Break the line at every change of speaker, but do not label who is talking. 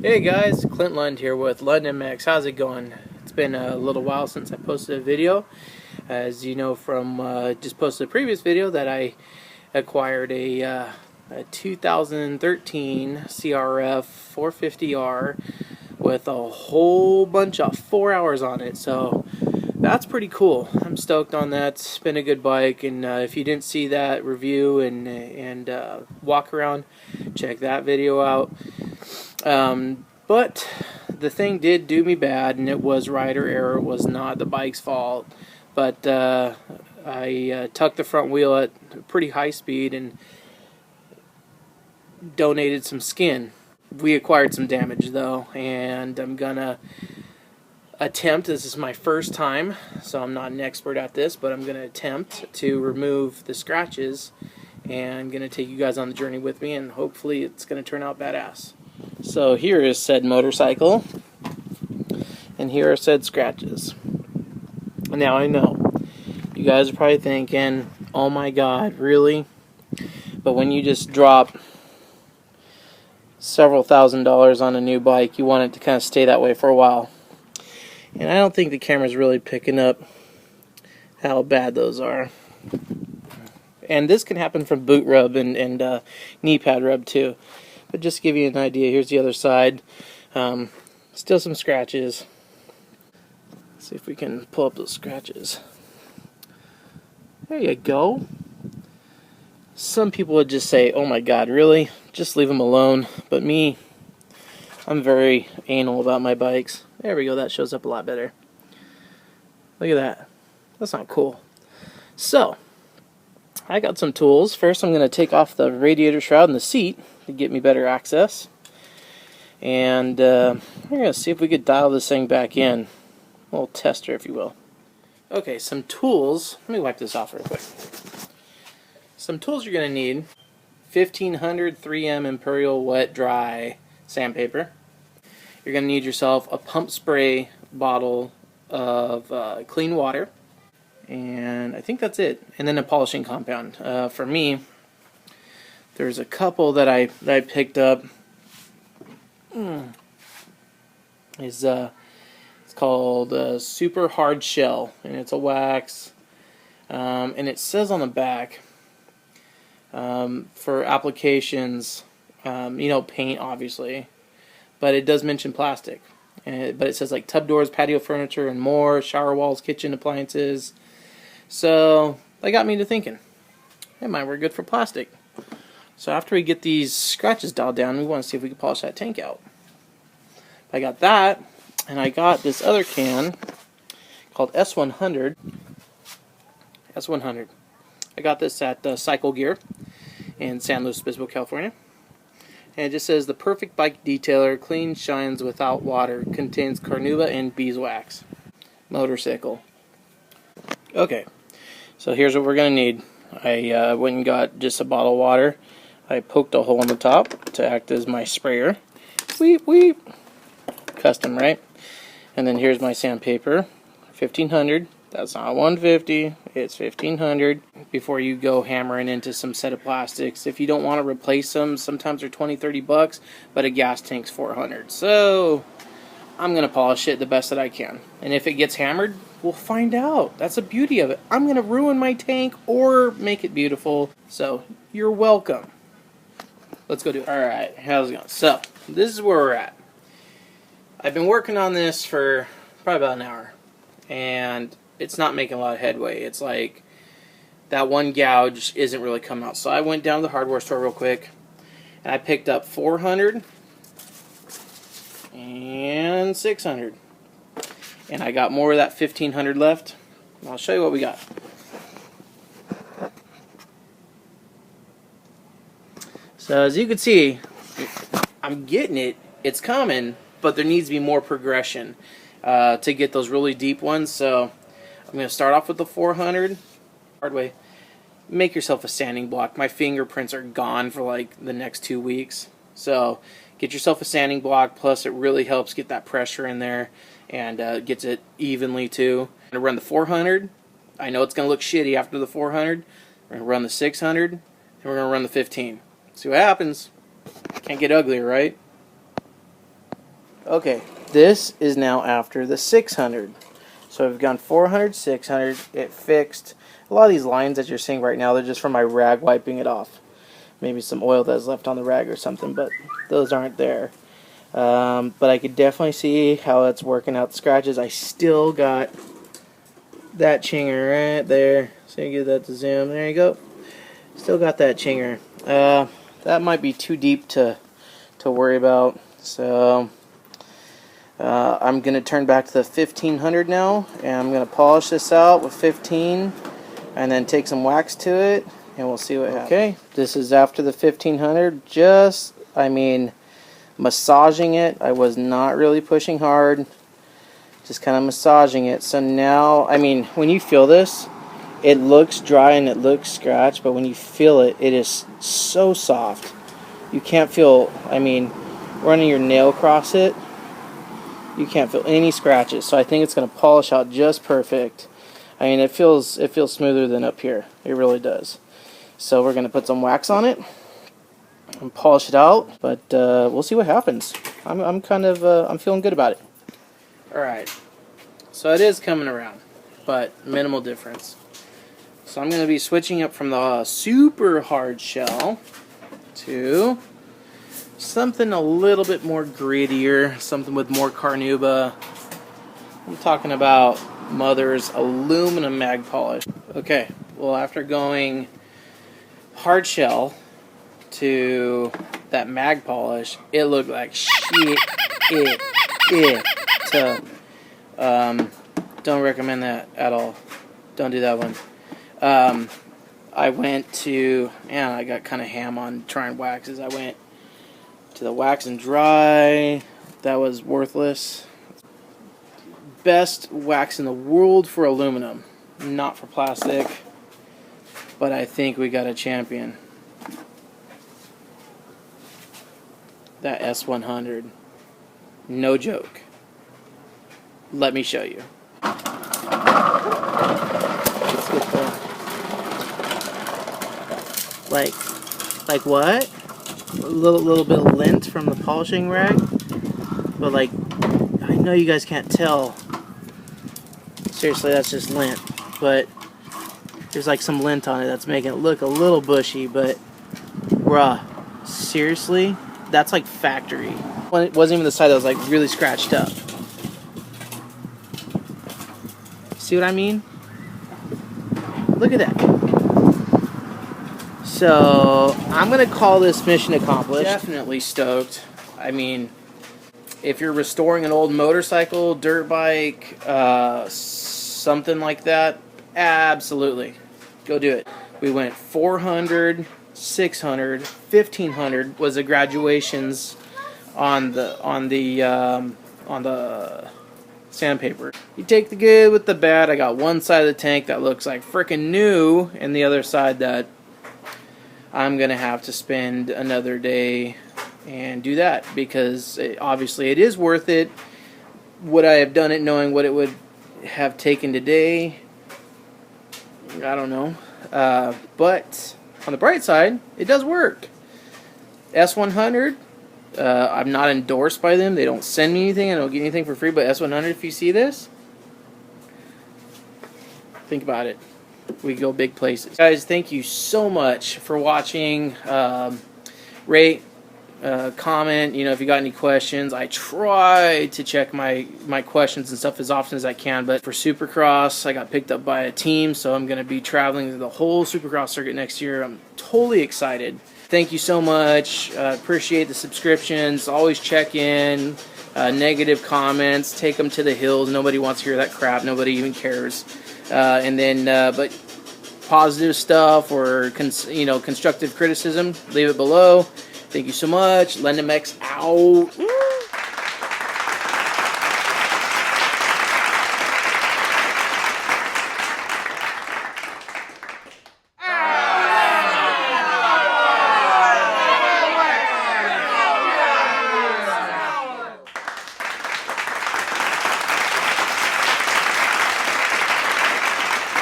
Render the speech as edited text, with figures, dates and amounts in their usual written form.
Hey guys, Clint Lund here with London MX. How's it going? It's been a little while since I posted a video. As you know from just posted a previous video that I acquired a 2013 CRF 450R with a whole bunch of 4 hours on it. So that's pretty cool. I'm stoked on that. It's been a good bike, and if you didn't see that review and walk around, check that video out. But the thing did do me bad, and it was rider error. It was not the bike's fault. But I tucked the front wheel at pretty high speed and donated some skin. We acquired some damage though, and I'm gonna attempt, this is my first time, so I'm not an expert at this, but I'm gonna attempt to remove the scratches, and I'm gonna take you guys on the journey with me, and hopefully it's gonna turn out badass. So here is said motorcycle, and here are said scratches. Now I know you guys are probably thinking, oh my god, really? But when you just drop several $1,000s on a new bike, you want it to kind of stay that way for a while. And I don't think the camera's really picking up how bad those are. And this can happen from boot rub and knee pad rub too. But just to give you an idea, here's the other side. Still some scratches. Let's see if we can pull up those scratches. There you go. Some people would just say, oh my god, really? Just leave them alone. But me, I'm very anal about my bikes. There we go, that shows up a lot better. Look at that. That's not cool. So, I got some tools. First, I'm going to take off the radiator shroud and the seat to get me better access. And we're going to see if we could dial this thing back in. A little tester, if you will. Okay, some tools. Let me wipe this off real quick. Some tools you're going to need. 1500 3M Imperial Wet Dry sandpaper. You're going to need yourself a pump spray bottle of clean water. And I think that's it. And then a polishing compound. For me, there's a couple that I picked up. It's called Super Hard Shell, and it's a wax. And it says on the back for applications, paint obviously, but it does mention plastic. But it says like tub doors, patio furniture, and more, shower walls, kitchen appliances. So that got me to thinking, it might work good for plastic. So after we get these scratches dialed down, we want to see if we can polish that tank out. I got that, and I got this other can called S100. S100. I got this at Cycle Gear in San Luis Obispo, California. And it just says, the perfect bike detailer, clean, shines without water, contains carnauba and beeswax. Motorcycle. Okay, so here's what we're going to need. I went and got just a bottle of water. I poked a hole in the top to act as my sprayer. Weep, weep. Custom, right? And then here's my sandpaper. 1500. That's not 150. It's 1500. Before you go hammering into some set of plastics. If you don't want to replace them, sometimes they're 20-30 bucks, but a gas tank's 400. So I'm going to polish it the best that I can. And if it gets hammered, we'll find out. That's the beauty of it. I'm going to ruin my tank or make it beautiful. So you're welcome. Let's go do it. Alright, how's it going? So, this is where we're at. I've been working on this for probably about an hour. And it's not making a lot of headway. It's like that one gouge isn't really coming out. So I went down to the hardware store real quick. And I picked up 400 and 600. And I got more of that 1500 left. I'll show you what we got. So as you can see, I'm getting it. It's coming, but there needs to be more progression to get those really deep ones. So I'm going to start off with the 400. Hard way. Make yourself a sanding block. My fingerprints are gone for like the next 2 weeks. So get yourself a sanding block. Plus it really helps get that pressure in there and gets it evenly too. I'm going to run the 400. I know it's going to look shitty after the 400. We're going to run the 600. And we're going to run the 15. See what happens. Can't get uglier, right? Okay, this is now after the 600. So we've gone 400, 600, it fixed. A lot of these lines that you're seeing right now, they're just from my rag wiping it off. Maybe some oil that's left on the rag or something, but those aren't there. But I could definitely see how it's working out the scratches. I still got that chinger right there. So you get that to zoom. There you go. Still got that chinger. That might be too deep to worry about. So I'm going to turn back to the 1500 now, and I'm going to polish this out with 15 and then take some wax to it, and we'll see what happens. Okay, this is after the 1500. Just, I mean, massaging it. I was not really pushing hard, just kind of massaging it. So now, I mean, when you feel this, it looks dry and it looks scratched, but when you feel it, it is so soft. You can't feel, I mean, running your nail across it, you can't feel any scratches. So I think it's going to polish out just perfect. I mean, it feels smoother than up here. It really does. So we're going to put some wax on it and polish it out, but we'll see what happens. I'm feeling good about it. All right. So it is coming around, but minimal difference. So I'm going to be switching up from the super hard shell to something a little bit more grittier, something with more carnauba. I'm talking about Mother's aluminum mag polish. Okay, well, after going hard shell to that mag polish, it looked like shit. Don't recommend that at all. Don't do that one. I went to, man, I got kind of ham on trying waxes. I went to the wax and dry. That was worthless. Best wax in the world for aluminum, not for plastic, but I think we got a champion. That S100, no joke. Let me show you. Let's get the, like what? A little bit of lint from the polishing rag, but like, I know you guys can't tell. Seriously, that's just lint, but there's like some lint on it that's making it look a little bushy, but bruh, seriously, that's like factory. When it wasn't even the side that was like really scratched up. See what I mean? Look at that. So I'm gonna call this mission accomplished. Definitely stoked. I mean, if you're restoring an old motorcycle, dirt bike, something like that, absolutely, go do it. We went 400, 600, 1500 was the graduations on the sandpaper. You take the good with the bad. I got one side of the tank that looks like freaking new, and the other side that I'm gonna have to spend another day and do that, because obviously it is worth it. Would I have done it knowing what it would have taken today? I don't know. But on the bright side, it does work. S100, I'm not endorsed by them. They don't send me anything. I don't get anything for free. But S100, if you see this, think about it. We go big places. Guys, thank you so much for watching. Rate, comment, you know, if you got any questions. I try to check my questions and stuff as often as I can, but for Supercross, I got picked up by a team, so I'm going to be traveling the whole Supercross circuit next year. I'm totally excited. Thank you so much. Appreciate the subscriptions. Always check in. Negative comments, take them to the hills. Nobody wants to hear that crap. Nobody even cares. And then, but positive stuff or constructive criticism, leave it below. Thank you so much. LendMX out.